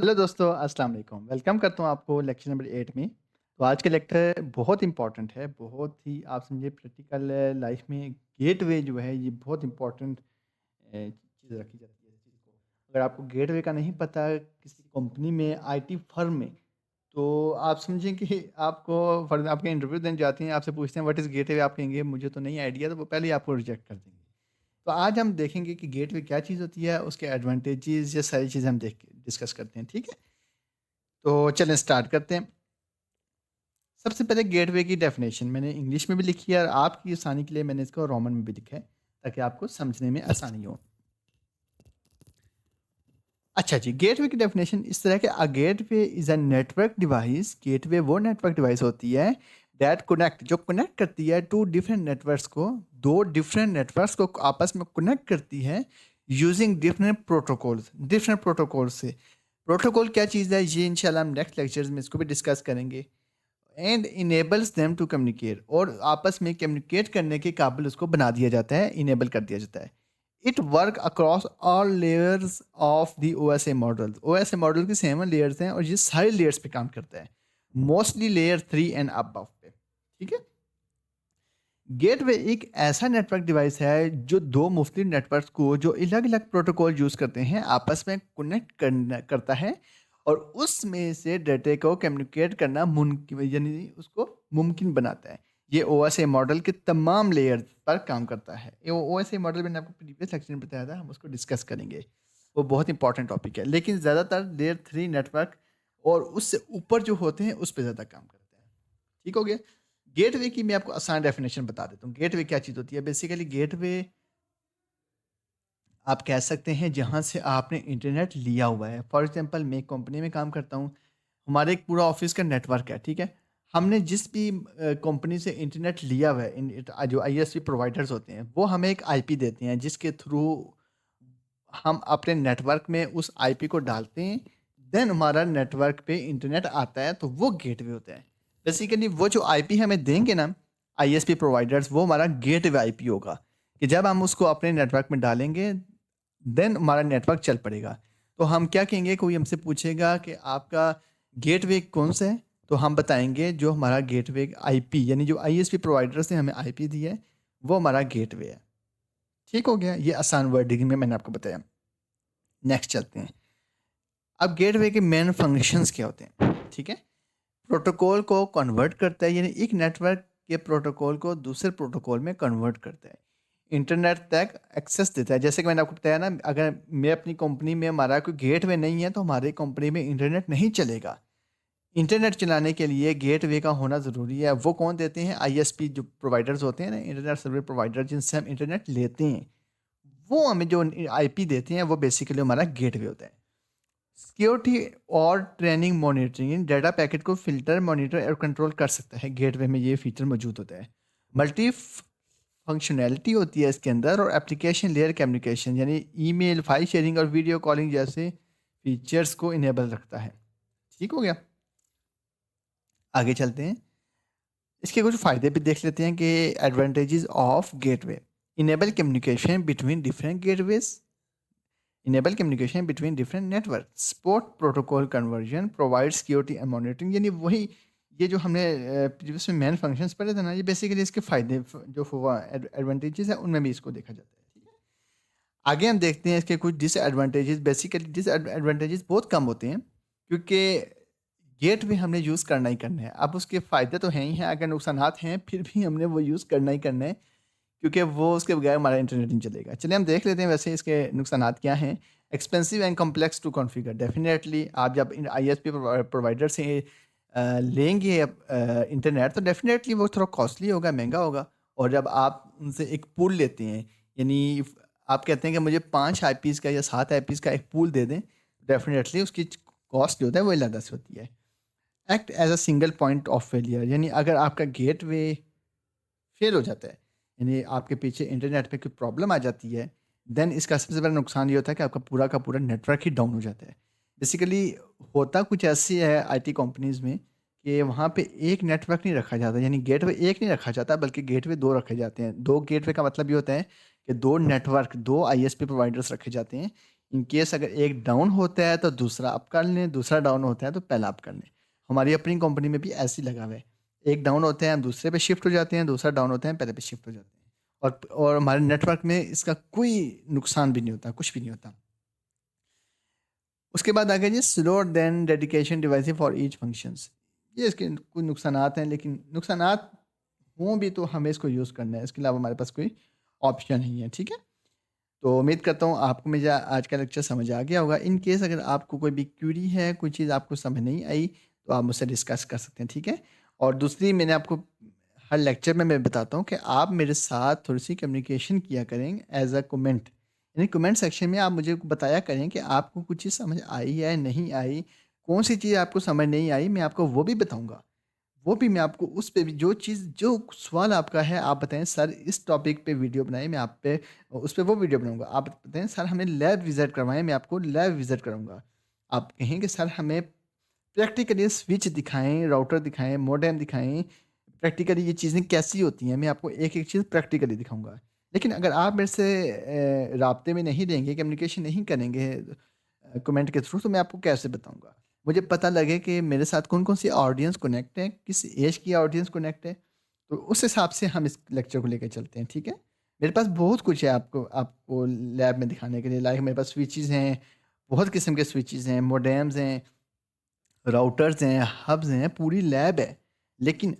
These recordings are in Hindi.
हेलो दोस्तों, अस्सलाम वालेकुम। वेलकम करता हूँ आपको लेक्चर नंबर 8 में। तो आज का लेक्चर बहुत इम्पोर्टेंट है, बहुत ही आप समझिए प्रैक्टिकल लाइफ में गेटवे जो है ये बहुत इम्पोर्टेंट चीज़ रखी जाती है इस चीज़ को। अगर आपको गेटवे का नहीं पता किसी कंपनी में, आईटी फर्म में, तो आप समझें कि आपको फर्ज़ आपके इंटरव्यू देने जाते हैं, आपसे पूछते हैं व्हाट इज़ गेटवे, आप कहेंगे मुझे तो नहीं आइडिया, तो वो पहले ही आपको रिजेक्ट कर देंगे। तो आज हम देखेंगे कि गेटवे क्या चीज़ होती है, उसके एडवांटेजेस, ये सारी चीज़ें हम देख के डिस्कस करते हैं, ठीक है? तो चलें स्टार्ट करते हैं। सबसे पहले गेटवे की डेफ़िनेशन मैंने इंग्लिश में भी लिखी है और आपकी आसानी के लिए मैंने इसको रोमन में भी लिखा है, ताकि आपको समझने में आसानी हो। अच्छा जी, गेटवे की डेफ़िनेशन इस तरह है कि a gateway is a network device. Gateway वो नेटवर्क डिवाइस होती है दैट कनेक्ट जो कनेक्ट करती है टू डिफरेंट नेटवर्क्स को, 2 डिफरेंट नेटवर्क्स को आपस में कनेक्ट करती है यूजिंग डिफरेंट प्रोटोकॉल्स से। प्रोटोकॉल क्या चीज़ है, ये इंशाल्लाह हम नेक्स्ट लेक्चर्स में इसको भी डिस्कस करेंगे। And enables them to communicate, और आपस में कम्युनिकेट करने के काबिल उसको बना दिया जाता है, इनेबल कर दिया जाता है। It work across all layers of the OSA model. OSA model की 7 लेयर्स हैं और ये सारे लेयर्स पे काम करता है, मोस्टली लेयर 3 एंड अबव पे। ठीक है। गेटवे एक ऐसा नेटवर्क डिवाइस है जो दो मुख्तलिफ नेटवर्क्स को जो अलग अलग प्रोटोकॉल यूज करते हैं आपस में कनेक्ट करता है, और उसमें से डेटा को कम्युनिकेट करना मुमकिन, यानी उसको मुमकिन बनाता है। ये ओएसए मॉडल के तमाम लेयर पर काम करता है। ये ओएसए मॉडल मैंने आपको प्रीवियस लेक्चर में बताया था, हम उसको डिस्कस करेंगे। वो बहुत इंपॉर्टेंट टॉपिक है, लेकिन ज़्यादातर लेयर 3 नेटवर्क और उससे ऊपर जो होते हैं उस पर ज़्यादा काम करते हैं। ठीक हो गया। गेटवे की मैं आपको आसान डेफिनेशन बता देता हूँ। गेटवे क्या चीज़ होती है? बेसिकली गेटवे आप कह सकते हैं जहाँ से आपने इंटरनेट लिया हुआ है। फॉर एग्ज़ाम्पल मैं एक कंपनी में काम करता हूँ, हमारा एक पूरा ऑफ़िस का नेटवर्क है, ठीक है? हमने जिस भी कंपनी से इंटरनेट लिया हुआ है, जो आईएसपी प्रोवाइडर्स होते हैं, वो हमें एक आईपी देते हैं जिसके थ्रू हम अपने नेटवर्क में उस आईपी को डालते हैं, देन हमारा नेटवर्क पे इंटरनेट आता है, तो वो गेटवे होता है। बेसिकली वो जो आईपी हमें देंगे ना आईएसपी प्रोवाइडर्स, वो हमारा गेटवे आईपी होगा, कि जब हम उसको अपने नेटवर्क में डालेंगे, देन हमारा नेटवर्क चल पड़ेगा। तो हम क्या कहेंगे, कोई हमसे पूछेगा कि आपका गेटवे कौन-सा है? तो हम बताएँगे जो हमारा गेटवे आईपी, यानी जो आईएसपी प्रोवाइडर्स ने हमें आईपी दी है, वो हमारा गेटवे है। ठीक हो गया? ये आसान वर्डिंग में मैंने आपको बताया। नेक्स्ट चलते हैं। अब गेटवे के मेन फंक्शंस क्या होते हैं? ठीक है? प्रोटोकॉल को कन्वर्ट करता है, यानी एक नेटवर्क के प्रोटोकॉल को दूसरे प्रोटोकॉल में कन्वर्ट करता है। इंटरनेट तक एक्सेस देता है। जैसे कि मैंने आपको बताया ना, अगर मैं अपनी कंपनी में, हमारा कोई गेटवे नहीं है, तो हमारी कंपनी में इंटरनेट नहीं चलेगा। इंटरनेट चलाने के लिए गेटवे का होना ज़रूरी है। वो कौन देते हैं? आईएसपी जो प्रोवाइडर्स होते हैं ना, इंटरनेट सर्विस प्रोवाइडर जिनसे हम इंटरनेट लेते हैं, वो हमें जो आईपी देते हैं, वो बेसिकली हमारा गेटवे होता है। सिक्योरिटी और ट्रेनिंग मॉनिटरिंग, डाटा पैकेट को फ़िल्टर, मॉनिटर और कंट्रोल कर सकता है। गेटवे में ये फ़ीचर मौजूद होता है। मल्टी फंक्शनैलिटी होती है इसके अंदर, और एप्लीकेशन लेयर कम्युनिकेशन, यानी ईमेल, फाइल शेयरिंग और वीडियो कॉलिंग जैसे फीचर्स को इनेबल रखता है। ठीक हो गया? आगे चलते हैं। इसके कुछ फ़ायदे भी देख लेते हैं कि advantages of gateway. Enable communication between different gateways, enable communication between different networks, support protocol conversion, provide security and monitoring, यानी वही ये जो हमने प्रीवियस में मेन फंक्शंस पढ़े थे ना, ये बेसिकली इसके फायदे जो एडवांटेजेस है उनमें भी इसको देखा जाता है। ठीक है। आगे हम देखते हैं इसके कुछ डिसएडवांटेजेस। बेसिकली डिसएडवांटेजेस बहुत कम होते हैं, क्योंकि गेट भी हमने यूज़ करना ही करना है। अब उसके फ़ायदे तो हैं ही हैं, अगर नुकसानात हैं फिर भी हमने वो यूज़ करना ही करना है, क्योंकि वो उसके बगैर हमारा इंटरनेट नहीं चलेगा। चलिए हम देख लेते हैं वैसे इसके नुकसानात क्या हैं। Expensive and complex to configure, definitely आप जब इन आईएसपी प्रोवाइडर से लेंगे इंटरनेट, तो डेफ़िनेटली वो थोड़ा कॉस्टली होगा, महँगा होगा। और जब आप उनसे एक पूल लेते हैं, यानी आप कहते हैं कि मुझे 5 आईपीज़ का या 7 आईपीज़ का एक पूल दे दें, डेफ़िनेटली उसकी कॉस्ट जो होता है वो अलग से होती है। Act as a single point of failure, यानी अगर आपका गेटवे फेल हो जाता है, यानी आपके पीछे इंटरनेट पे कोई प्रॉब्लम आ जाती है, देन इसका सबसे बड़ा नुकसान ये होता है कि आपका पूरा का पूरा नेटवर्क ही डाउन हो जाता है। बेसिकली होता कुछ ऐसी है आईटी कंपनीज़ में कि वहाँ पे एक नेटवर्क नहीं रखा जाता, यानी गेटवे एक नहीं रखा जाता, बल्कि गेटवे 2 रखे जाते हैं। 2 गेटवे का मतलब ये होता है कि 2 नेटवर्क 2 आईएसपी प्रोवाइडर्स रखे जाते हैं। इन केस अगर एक डाउन होता है तो दूसरा अप कर लें, दूसरा डाउन होता है तो पहला अप कर लें। हमारी अपनी कंपनी में भी ऐसे ही लगा हुआ है। एक डाउन होते हैं हम दूसरे पे शिफ्ट हो जाते हैं, दूसरा डाउन होता है पहले पे शिफ्ट हो जाते हैं। और हमारे नेटवर्क में इसका कोई नुकसान भी नहीं होता, कुछ भी नहीं होता। उसके बाद आ गया जी slower than dedication device for each functions. ये इसके कुछ नुकसानात हैं, लेकिन नुकसानात हों भी तो हमें इसको यूज़ करना है, इसके अलावा हमारे पास कोई ऑप्शन नहीं है, ठीक है? तो उम्मीद करता हूँ आपको मेरा आज का लेक्चर समझ आ गया होगा। इन केस अगर आपको कोई भी क्वेरी है, कोई चीज़ आपको समझ नहीं आई, तो आप मुझसे डिस्कस कर सकते हैं, ठीक है? और दूसरी मैंने आपको हर लेक्चर में मैं बताता हूँ कि आप मेरे साथ थोड़ी-सी कम्युनिकेशन किया करें एज़ अ कमेंट। यानी कमेंट सेक्शन में आप मुझे बताया करें कि आपको कुछ चीज़ समझ आई है, नहीं आई, कौन-सी चीज़ आपको समझ नहीं आई, मैं आपको वो भी बताऊँगा। वो भी मैं आपको उस पे भी जो सवाल आपका है आप बताएँ सर इस टॉपिक पे वीडियो बनाइए मैं आप पे उस पे वो वीडियो बनाऊँगा। आप बताएँ सर हमें लैब विज़िट करवाएँ मैं आपको लैब विज़िट कराऊँगा। आप कहें कि सर हमें प्रैक्टिकली स्विच दिखाएँ, राउटर दिखाएँ, मॉडेम दिखाएँ, प्रैक्टिकली ये चीज़ें कैसी होती हैं, मैं आपको एक-एक चीज़ प्रैक्टिकली दिखाऊँगा। लेकिन अगर आप मेरे से राब्ते में नहीं रहेंगे, कम्युनिकेशन नहीं करेंगे कमेंट के थ्रू तो मैं आपको कैसे बताऊँगा? मुझे पता लगे कि मेरे साथ कौन-कौन सी ऑडियंस कनेक्ट है, किस एज की ऑडियंस कनेक्ट है, तो उस हिसाब से हम इस लेक्चर को लेके चलते हैं, ठीक है? मेरे पास बहुत कुछ है आपको आपको लैब में दिखाने के लिए, लाइक मेरे पास स्विचेज़ हैं, बहुत किस्म के स्विचेज़ हैं, मोडेम्स हैं, राउटर्स हैं, हब्स हैं, पूरी लैब है। लेकिन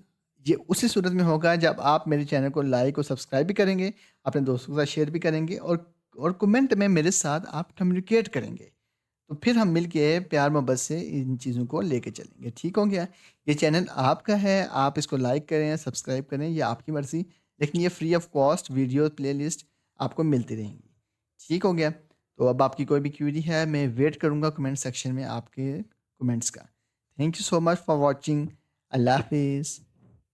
ये उसी सूरत में होगा जब आप मेरे चैनल को लाइक और सब्सक्राइब भी करेंगे, अपने दोस्तों के साथ शेयर भी करेंगे और कमेंट में मेरे साथ आप कम्युनिकेट करेंगे। तो फिर हम मिलके प्यार-मोहब्बत से इन चीज़ों को लेके चलेंगे, ठीक हो गया? ये चैनल आपका है, आप इसको लाइक करें, सब्सक्राइब करें, ये आपकी मर्ज़ी। लेकिन ये free of cost video playlist आपको मिलती रहेंगी, ठीक हो गया? तो अब आपकी कोई भी क्वेरी है, मैं वेट करूँगा कमेंट सेक्शन में आपके कमेंट्स का। Thank you so much for watching. अल्लाह हाफ़िज़।